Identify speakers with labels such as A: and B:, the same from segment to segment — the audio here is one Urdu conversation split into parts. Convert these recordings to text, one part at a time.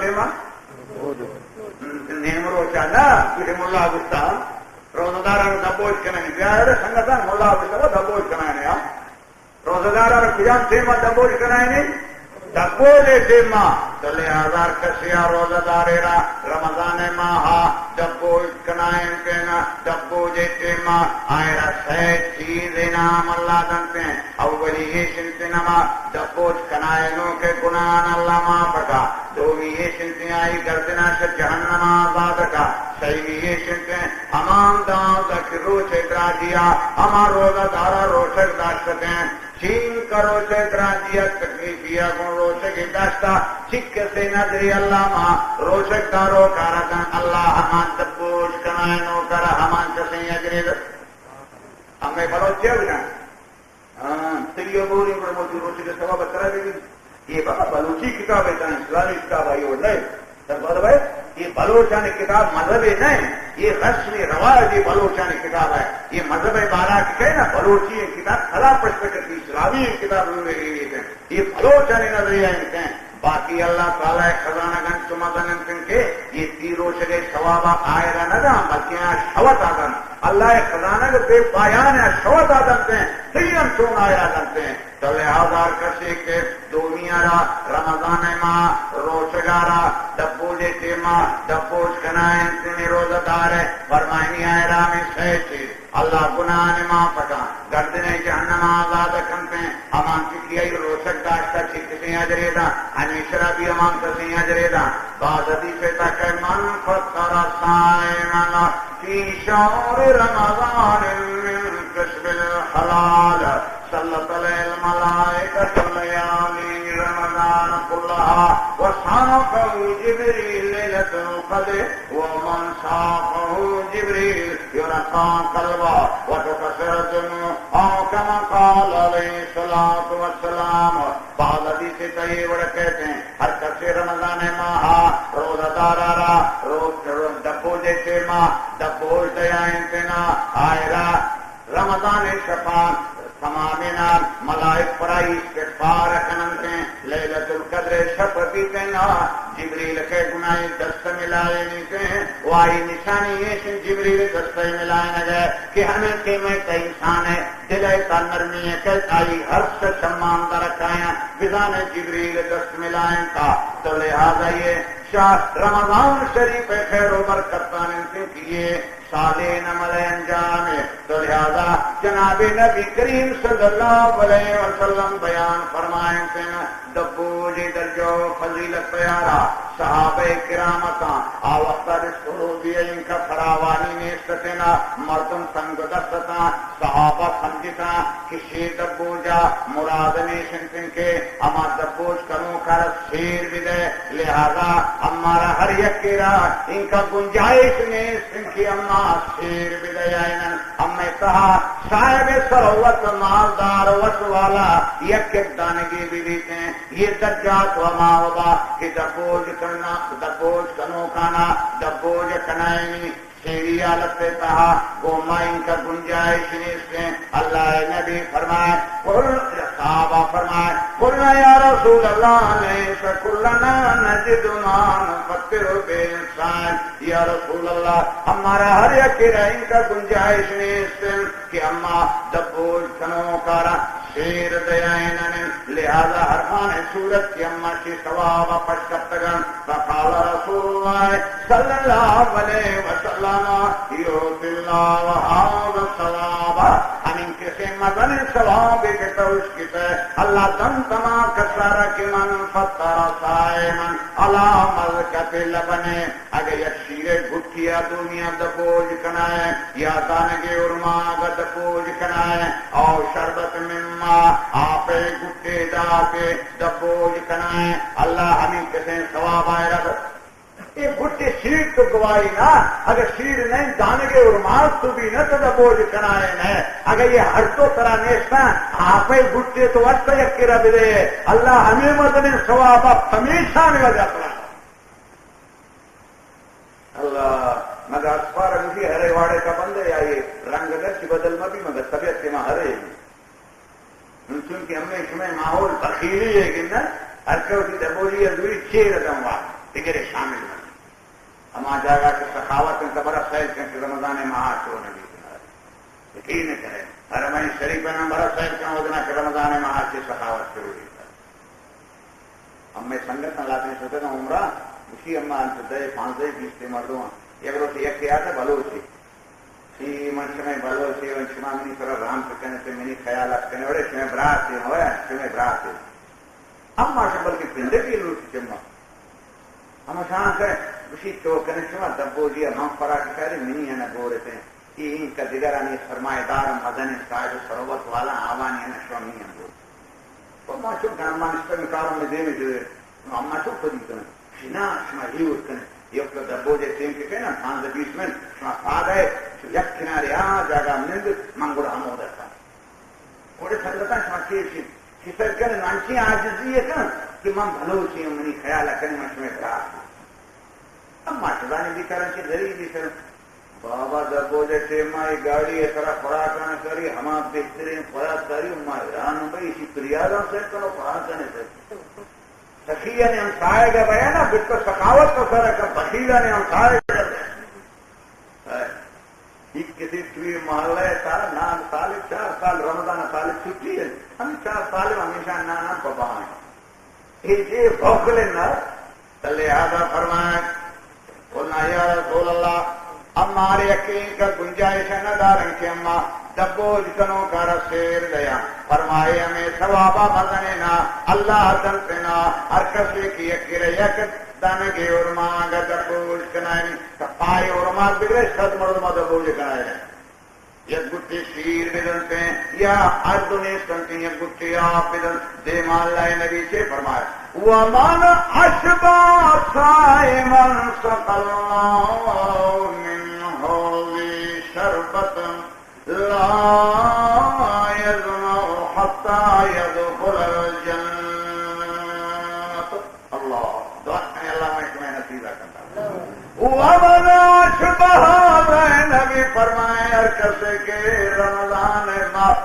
A: تیما نیمرو چانا پیڑ ملا گستا روزداران دبوج کنانی بیائے سنگتان ملا گستا دبوج کنانی روزداران کجام تیما دبوج کنانی دبوج تیما تلی آزار کسیا روزداری را رمضان ماہا دبوج کنائن تینا دبوج تیما آئیرا سید چیز انام اللہ دنتے ہیں اولی یہ شنتی نما دبوج کنائنوں کے گناہن اللہ ماں پکا دومی یہ شنتی آئی گردنا شد جہنم آزاد کا سیمی یہ شنتی امام داؤں تک روچے کرا دیا ہمار روزدارا روچک داشتے ہیں چین کا روچے کرا دیا تکلیفیا کن روچے کی داشتا چک سے نظری اللہ ماں روچک دارو کارکن اللہ ہمان دبوج کنائنوں کرا ہمان کسی اجرید ہمیں بلوچے ہو جائیں تیو بوری پر موجود روچے کے سوا بترہ بھی یہ بابا بلوچی کتاب ہے جہاں اسلامی کتاب آئی ہو نہیں سر بہت بھائی یہ بلوچانی کتاب مذہبی نہیں یہ رسمی روایتی بلوچانی کتاب ہے یہ مذہب بارہ کی کہے نا بلوچی کتاب خلا پرسپیکٹر کی اسلامی کتاب یہ بلوچانی نظریہ انتے ہیں باقی اللہ تعالیٰ خزانہ گن سمدن کے یہ تیرو شگے ثوابہ آئرہ ندا بلکہ شوت آدم اللہ خزانہ کے بے پایان ہے شوت آدم ہیں تیرم چون آئرہ دنتے ہیں تو لہذا کسی کے دومیارا رمضان ماہ روشگارا دبوج تیما دبوج کنائن تینی روزدار ہے فرمائنی آئرہ میں صحیح چیز اللہ گناہ نما پکا گردنے جہنم آزاد کنتے ہیں امان کی آئی روشک داشتا چی کسی اجریدہ انیشرہ بھی امان کسی اجریدہ بعض حدیث تک من فطر صائمنا فی شعور رمضان من کسب الحلال صلت علیہ الملائکۃ اللیالی رمضان کلہا وصافہ جبریل لیلۃ القدر ومن صافہ جبریل یرقا قلبہ وتکسر جنو او کما قال علیہ الصلوۃ والسلام بعض حدیث طیب کہتے ہیں ہر کسی رمضان ماہا روزہ دارارا روز دبوج تیما دبوج دیائن تینا آئرہ رمضان شفان تمامنا ملائک پرائی استغفار کننتے ہیں لیلۃ القدر شفتی تینا جبریل کے گناہ دست ملائے نیتے ہیں وائی نشانی یہ جبریل دست ملائے نگے کہ ہمیں قیمت انسان ہے دلائے تا نرمی ہے کہ آئی ہر سے شمان درکھائیں بزان جبریل دست ملائیں کا تو لہذا یہ شاہ رمضان شریف خیر و برکت پانتے کیے صالحین عمل انجام ہے تو لہذا جناب نبی کریم صلی اللہ علیہ وسلم بیان فرمائیں تھے دبوجی درجو فضیلت پیارا صحابہ کرامتا آوقتا رسولو دیا ان کا فراوانی نیستتنا مردم سنگ دستتا صحابہ سمجھتا کسی دبوجا مرادنی شنتن کے اما دبوج کنو کر سیر بھی دے لہذا ہمارا ہر یکیرا ان کا گنجائش نیستن کی اما سیر بھی دے آئینا ہم نے کہا صاحب سروت مالدار وس والا یک دانگی بھی دیتے ہیں یہ درجات و ماوبا کہ دبوج کرنا دبوج کنو کانا دبوج کنائنی سیری حالت سے کہا گوما ان کا گنجائش نیستے اللہ نبی فرمائے صحابہ فرمائے قلنا یا رسول اللہ لیس کلنا نجد مان فتر بے انسان یا رسول اللہ ہمارا ہر یکی ان کا گنجائش نیستے کہ اما دبوج کنو کارا شیر دیائن لہذا حرمان سورت کی اما کی ثواب پشکتگن فقال رسول اللہ صلی اللہ علیہ وسلم یوت اللہ وحاظ الثواب ہمیں کسی مدن ثواب کے توش کتے اللہ دن تما کسارا کی من فطر صائمن علا ملکت لبنے اگر یک شیر گھٹیا دنیا دبوج کنائے یا دانگی ارماغ دبوج کنائے او شربت مما آپ گھٹے دا کے دبوج کنائے اللہ ہمیں کسی ثواب آئے رکھ یہ گھٹے شیر تو گواہی نا اگر شیر نہیں دانگے ارماغ تو بھی نہ تو دبوج کنائے نہیں اگر یہ ہر تو طرح نیستا آپ گھٹے تو وقت یکی رب دے اللہ ہمیں مدن ثواب ہمیشہ میں وجہ پڑا اللہ مگر اسفار مجھے ہرے واڑے کا بندے یا یہ رنگ گرچی بدل مبی مگر طبیعت کے ماں ہرے چونکہ ہمیں شمیں ماحول بخیلی ہے کہ نا ہر کوئی دبوجی ادوری چیر دوں گا دیگر شامل ہیں ہما جاگا کہ سخاوت ان کا بڑا سیل کہ رمضان معاش ہو نبی کنار یقین کرے حرمین شریف میں بڑا سیل کہ ودنا کہ رمضان معاش کی سخاوت ضروری ہے ہم میں سنگت نہ لاتے ہیں سوچتے ہیں عمرہ اسی اما انتدے 5-20 مردوں ایک روز ایک کیا تھا بلوچی سی منش میں بلوچی ونشما منی سر رام سکنے سے منی خیال اکنے وڑے شمیں برات سے ہوئے شمیں برات سے اما شبل کی پندے کی لوٹی چمہ ہم شاہ سے اسی چوکنے شما دبو جی ہم پرا کی کہہ رہے منی ہے نا گورے تھے یہ ان کا دیگرانی سرمایہ دار مدن صاحب سروت والا آوانی ہے نا شمی ہے وہ ماشو گاما نسبت کاروں میں دے میں جو اما تو خود ہی کریں شنا شما ہیور کریں یہ تو دبو جے ٹیم کے کہنا 5-20 منٹ شما ساتھ ہے یک کنارے جاگا مند منگوڑا ہم ہوتا تھا کوڑے سکتا شما کسی سرکر نانچی آجزی ہے کن کہ من بھلوچی ہوں منی خیال کرنے میں شما برات اب ماشدانی بھی کرن کی ذریعی بھی کرن بابا دبو جے ٹیم آئی گاڑی ہے سرا خوراکانا کری ہما بہترین خوراک کری ہما ایران بھئی اسی پریادوں سے کرو خوراکانے سے سخیہ نے ہم سائے گا بھیا نا بس کو سخاوت کو سر کر بخیلہ نے ہم سائے گا ایک کسی توی محلہ ہے سارا نام سال 4 سال رمضان سال چھٹی ہے ہم 4 سال ہمیشہ نانا بابا ہیں یہ بھوکلے نا لہذا فرمائے قلنا یا رسول اللہ ہمارے یقین کا گنجائش نہ دارن کے اما دبو جتنوں کا رسیر دیا فرمائے ہمیں ثوابہ مدننا اللہ دنتنا ہر کسی کی یقیر یک دنگی ارماغ دبو جکنائنی پائے ارماغ بگرے شد مردمہ دبو جکنائنی یک گٹی شیر بدلتے ہیں یا اردنی سنتی یک گٹی آپ بدل دیما اللہ نبی سے فرمائے وَمَنْ أَشْبَعَ صَائِمًا سَقَى اللَّهُ مِنْ حَوْضِهِ شَرْبَةً لَا يَظْمَأُ حَتَّى يَدْخُلَ الْجَنَّةَ اللہ دعائیں اللہ میں تمہیں نصیبہ کرتا وَمَنْ أَشْبَعَ نبی فرمائے ہر کسے کے رمضان ماہ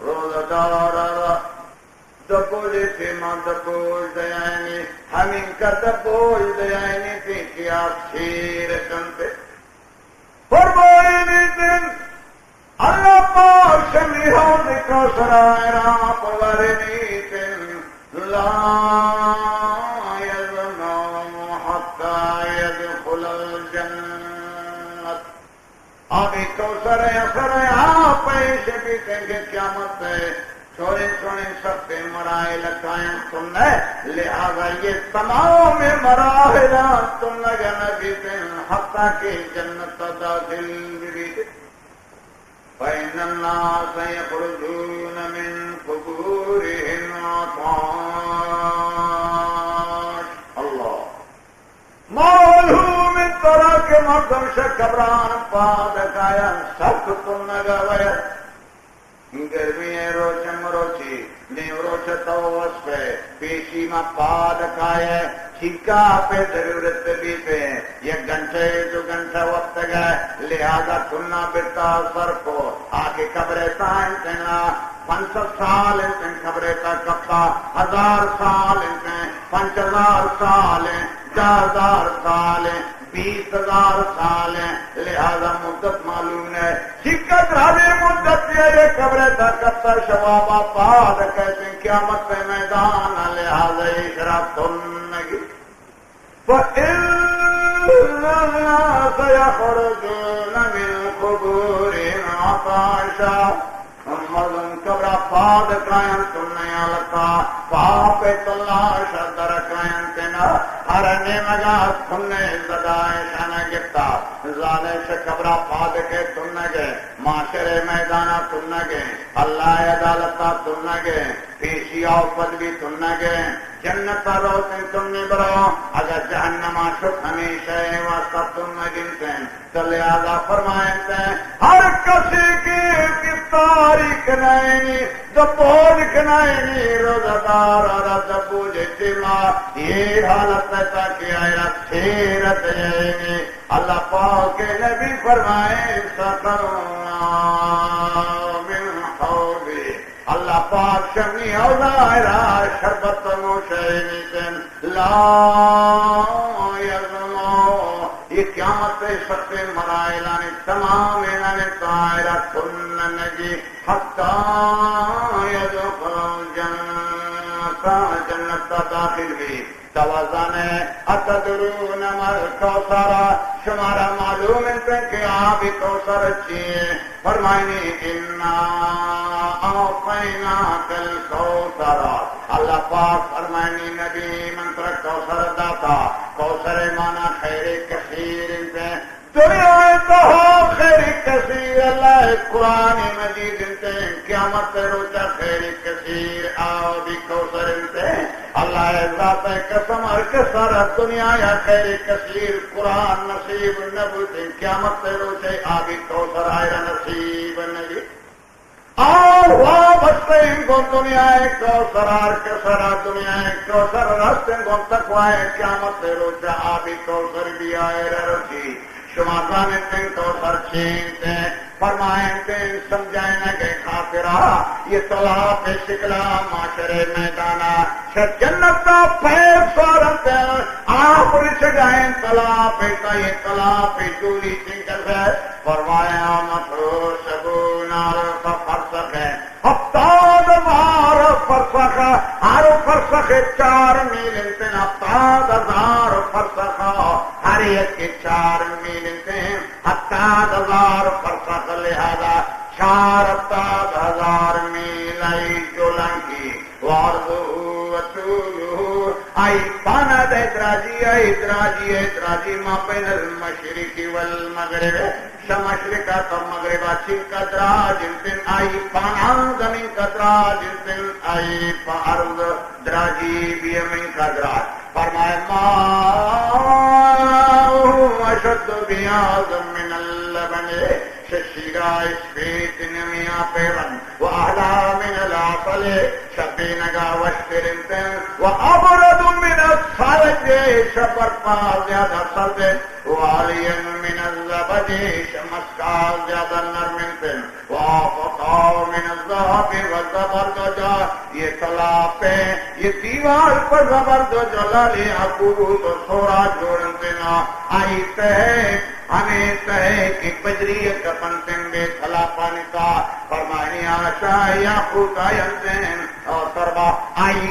A: روزہ دار دبوجے سے ماں دبوج دیائنی ہم ان کا دبوج دیائنی تھی کیا شیر کنتے فرمائنی دن اللہ پاک شمی حوض کو سرائے راپ ورنی دن لا یظنو حتی یدخل الجنت آبی کو سرائے آپ ایسے بھی کہیں قیامت ہے چھوڑے چھوڑے سب پہ مراحل قائم سننا ہے لہذا یہ تمام مراحل سن لگا نبی دن حتیٰ کہ جنت داخل بھی فَإِنَّ النَّاسَ يَخْرُجُونَ مِن قُبُورِهِمْ عَطَاشٍ اللہ معلوم طرح کے مردم سے قبران پادکایا سب سن لگا ویا گرمی ہے روچم روچی نیو روچ توس پہ پیشی میں پاد کھائے چھکا پہ ضرورت بھی پہ یہ گھنٹے 2 گھنٹہ وقت گئے لہذا سننا بیٹا سر کو آگے قبریں تائیں کہنا 500 سال انتیں قبریں تا کپا 1000 سال انتیں 5000 سال 10,000 سال 20,000 سال لہذا مدت معلوم ہے شکت رہے مدت یہ قبر تکتر شوابہ پاد کہتے ہیں قیامت پہ میدان لہذا اشراف سنگی فَإِنَّ النَّاسَ يَخْرُجُونَ مِنْ قُبُورِهِمْ عَطَاشًا مردم قبرہ پاد قائم سننے لگا پاپ تلاش در قائم تنا ہر نمگا سننے زدائے شانہ گفتا زادہ سے قبرہ پاد کے سننے گئے معاشرے میدانہ سننے گئے اللہ عدالتہ سننے گئے پیشی آفت بھی سننے گئے جنت روتیں سننے برو اگر جہنمہ شک ہمیشہ واسطہ سننے گنتے ہیں تو لہذا فرمائیں ہیں ہر کسی کی تاریخ نائنی دبوج کنائنی روزدار اور دبوج اجتماع یہ حالت ایسا کہ آئیرہ سیرت جائنی اللہ پاک کے نبی فرمائیں سقرنا من حولی اللہ پاک شمی او ظاہرہ شربت نوشینی لا یظلمو یہ قیامت سخت مرائلانی تمام انہاں طائرہ کن نجی حتی یدخل الجنت جنت داخل بھی توازن اتدرون مل کوثر شمارا معلوم ہے کہ آب کوثر چیئے فرمائنی انا اعطیناک الکوثر اللہ پاک فرمائنی نبی منتر کوثر داتا کوثر مانا خیر کثیر انتے دنیا تو خیر کثیر اللہ قرآن مجید انتے قیامت روچہ خیر کثیر آو بھی کوثر انتے اللہ ذات قسم اور کسر دنیا یا خیر کثیر قرآن نصیب نبوت قیامت روچے آبی کوثر آئرہ نصیب نبی آو وابستے ان کو دنیا کوثر اور کسر دنیا کوثر رستن کو تقوی قیامت روچہ آبی کوثر بھی آئرہ رسی شما جانتے کوثر چھینتے فرمائیں سمجھائیں گے خاطرہ یہ طلاق شکلا معاشرے میدانہ شد جنت کا پیر سورت آپ رچ گئیں طلاق کا یہ طلاق جولی چنکر ہے فرمایا مطرو سبون عرف فرسخ ہے ہفتاد ہزار فرسخ ہر فرسخ 4 میل انتن ہفتاد ہزار فرسخ ہر ایک کے 4 میل انتن ہفتاد ہزار فرسخ لہذا 4 ہزار میل آئی جولن کی واردو وطولو آئی پانا دا ادراجی ما بین المشرقی والمغرب شمشرقہ تو مغربہ چن کا دراج انتن آئی پانا زمین کا دراج انتن آئی پارد دراجی بیمین کا دراج فرمائے اشد بیاض من اللبن ششیرہ اسفیت نمیاں پیرن وآلا من العقل شبینگا وشترنتن وابرد من الصلج شبر پا زیادہ سرد والین من الزبد شمسکا زیادہ نرمنتن وآفقا من الزہب والزبردجا یہ طلاق ہے یہ دیوار پر زبردجا لالی عقود سورا جوڑنتنا آئی تہے ہمیں تہے کی بجریت کا پنتن بے تھلا پانی کا فرمانی آشا یا خود آئنتن اور تربا آئی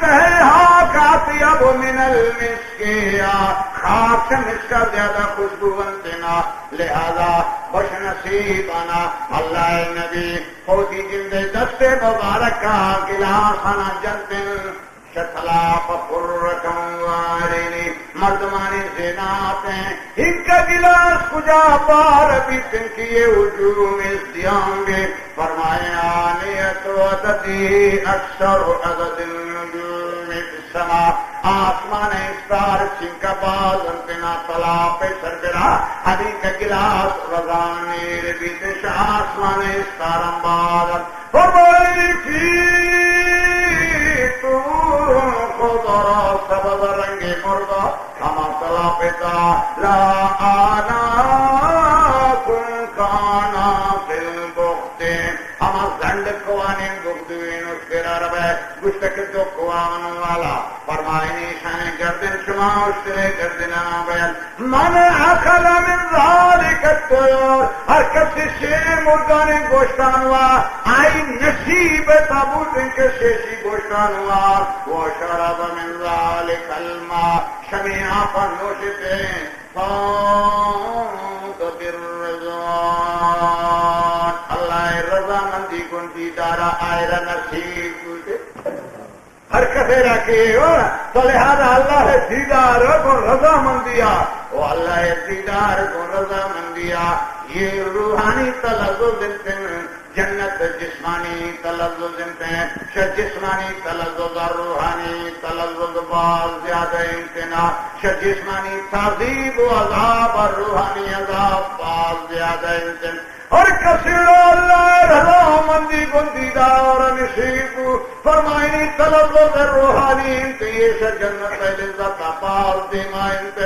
A: تہے ہاک آتیب من المسکیا خاک سے مسکا زیادہ خوشبو انتنا لہذا خوش نصیبانا اللہ نبی خودی جندے دستے مبارکہ گلاسانا جنتن شتلاف فرکم وارینی مردمانی زیناتیں ان کا گلاس کجا بار بھی تنکیے وجوم ازدیام بھی فرمائے آنیت و عددی اکثر عدد النجوم السما آسمان استار چنکا باز انتنا طلاف سربرا ادھی کا گلاس رضانیر بھی تنش آسمان استار باز فرمائی فی خضرا سبز رنگ مردہ ہما صلا پتا لا آنا کن کانا فی البخت ہما زنڈ کوانی بخدوین اس پر عرب ہے گشتک تو کوان والا فرمائنی شان گردن شما اشترے گردن آبیل من اخل من ذالک الطیور ہر کسی شیر مردانی گوشتان ہوا آئی نصیب تابوت ان کے شیشی گوشتان ہوا وہ شراب من ذالک الماء شمیعہ پر نوشتے فاند بالرضوان اللہ رضا مندی کنتی دارا آئرہ نصیب کتے ہر کسے رکھے تو لہذا اللہ دیدار کو رضا مندیا وہ اللہ دیدار کو رضا مندیا یہ روحانی تلذذ انتن جنت جسمانی تلذذ انتن جسمانی تلذذ اور روحانی تلذذ باز زیادہ انتنا جسمانی تعذیب و عذاب اور روحانی عذاب باز زیادہ انتن اور کثیر اللہ رضا مندی کو دیدار نصیب فرمائنی تلذذ روحانی انت یہ جنت لذت باز دیما انت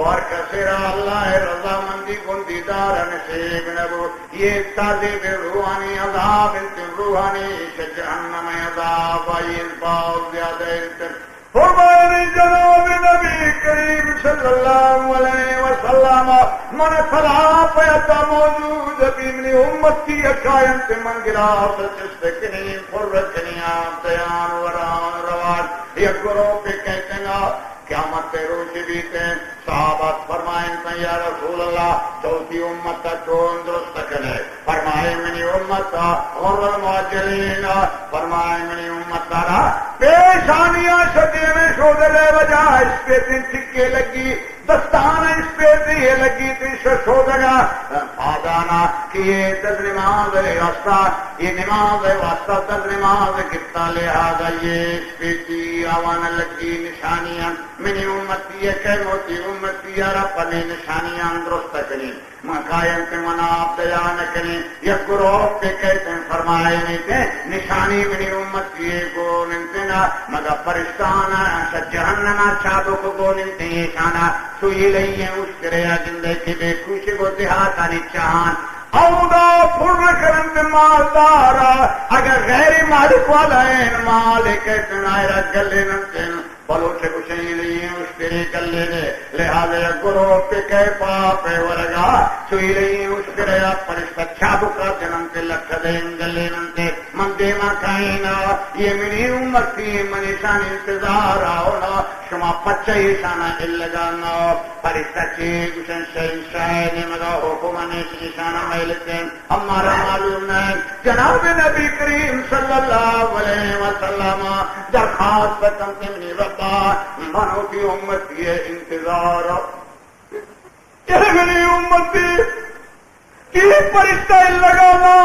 A: اور کثیرہ اللہ رضامندی کن دیدار نصیب نبو یہ تعذیب روحانی عذاب انتن روحانی جہنم عذاب یہ بہت زیادہ انتن فرمائے جناب نبی کریم صلی اللہ علیہ وسلم من فلا پیتا موجود بمن امتی اکائن سے من گراف چستکنی فرکنی آمتیان وران روان یہ گروہ پہ کہتے گا قیامت پہ روچ بیتے صحابت فرمائیں یا رسول اللہ چوتھی امت تک کون درست کرے فرمائے منی امت کا غر المعجلین فرمائے منی امت تارا پیشانیاں شدی میں شودلے وجہ اس پہ تین چکے لگی دستانہ اس پہ دیئے لگی تین شودگا آدانا کہ یہ دز نماز واسطہ یہ نماز واسطہ دز نماز کتا لہذا یہ اس پہ دی آوان لگی نشانیاں منی امتی کہ موتی امتی یا رب نے نشانیاں درست کریں مقائم کے مناب دیان کریں یہ گروہ پہ کہتے ہیں فرمائے نہیں تھے نشانی منی امتی کو نمتنا مگر فرشتانا جہننا چادو کو نمتے یہ شانا سوئی لئی ہے اس کریا جندے کی بے خوشی کو دیہاتانی چاہان اودا پھر کرن مالدارا اگر غیر مالک والا ہے مالک تنائرہ گلے نمتن بلوچے کچھ نہیں لئے اس تیرے گلے نے لہذا گروہ پہ کہے پاپے ورگا سوئی لئے اس تیرے پرشتہ چھابو کا جنم تے لکھ دیں گلے نمتے من دیما کائنا یہ منی امت کی منشان انتظار آونا شما پچھا ہی شانہ لگانا پرشتہ چیز کچھن شہنشاہ مگا حکومنے شانہ مہلتے ہمارا معلوم ہے جناب نبی کریم صلی اللہ علیہ وسلم درخواست بتم سے منی ربا منو کی امتی ہے انتظار یہ منی امتی کی پرشتہ لگانا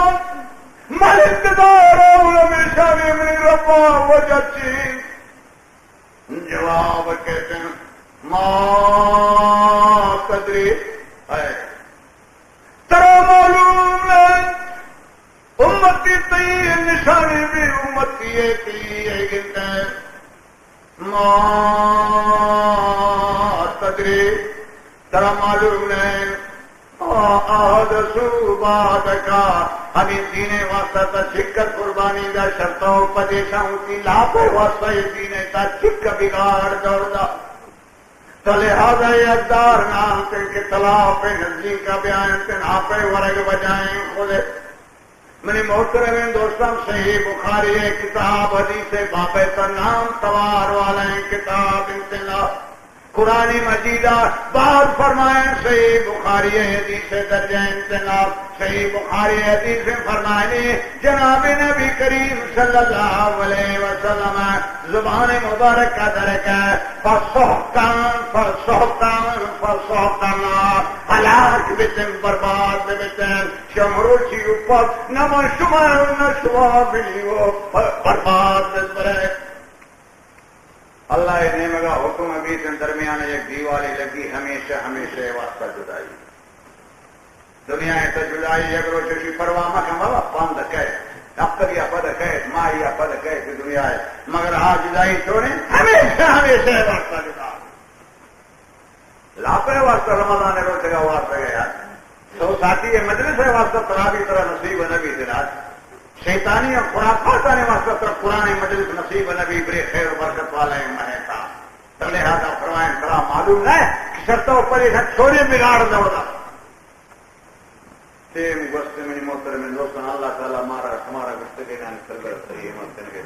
A: من انتظار ہمیشہ بھی منی ربا وجہ چیز جواب کہتے ہیں ما تدری ہے ترا معلوم ہے امتی تی نشانی بھی امتی ہے تی گنتے ہیں ما تدری ترا معلوم ہے آہد صوباد کا ہمیں دینے واسطہ تا چکر قربانی دا شرطوں پدیشاں ہوتی لاپے واسطہ یہ دینے تا چکر بگاڑ دوڑ دا تو لہذا یہ اقدار نام سے کہ طلاع پہ نزدیک کا بیان سے ناپے ورگ بجائیں خودے منی محترم دوستان صحیح بخاری ہے کتاب حدیث باب نام سوار والا ہے کتاب انتلا قرآن مجیدہ بعد فرمائیں صحیح بخاری حدیث درجہ انتناب صحیح بخاری حدیث فرمائیں جناب نبی کریم صلی اللہ علیہ وسلم زبان مبارک کا درکہ فَصُحْتَان فَصُحْتَان فَصُحْتَان ہلاک بتن برباد بتن شمروچی اوپر نمہ شمار نشوا بھی وہ برباد بتن اللہ نے مگا حکم ابھی درمیان ایک دیوالی لگی ہمیشہ ہمیشہ واسطہ جدائی دنیا ہے تو جدائی اگر چوشی پرواہ مکہ ملا پاند کہے اب تک یا پد کہے ماں یا پد کہے کہ دنیا ہے مگر آج جدائی چھوڑیں ہمیشہ ہمیشہ واسطہ جدا لاپے واسطہ رمضان روچے کا واسطہ گیا تو ساتھی یہ مجلس ہے واسطہ ترابی طرح نصیب نبی دلات شیطانی اور خرافاتانے واسطہ طرف قرآن مجلس نصیب نبی برے خیر و برکت والے منے تھا تو لہذا فرمائیں بڑا معلوم ہے کہ شرطوں پر یہ چھوڑے بگاڑ دوڑا تیم گوشت میں محترم دوستان اللہ تعالیٰ ہمارا گوشت کے نام سرگر صحیح مرتن کے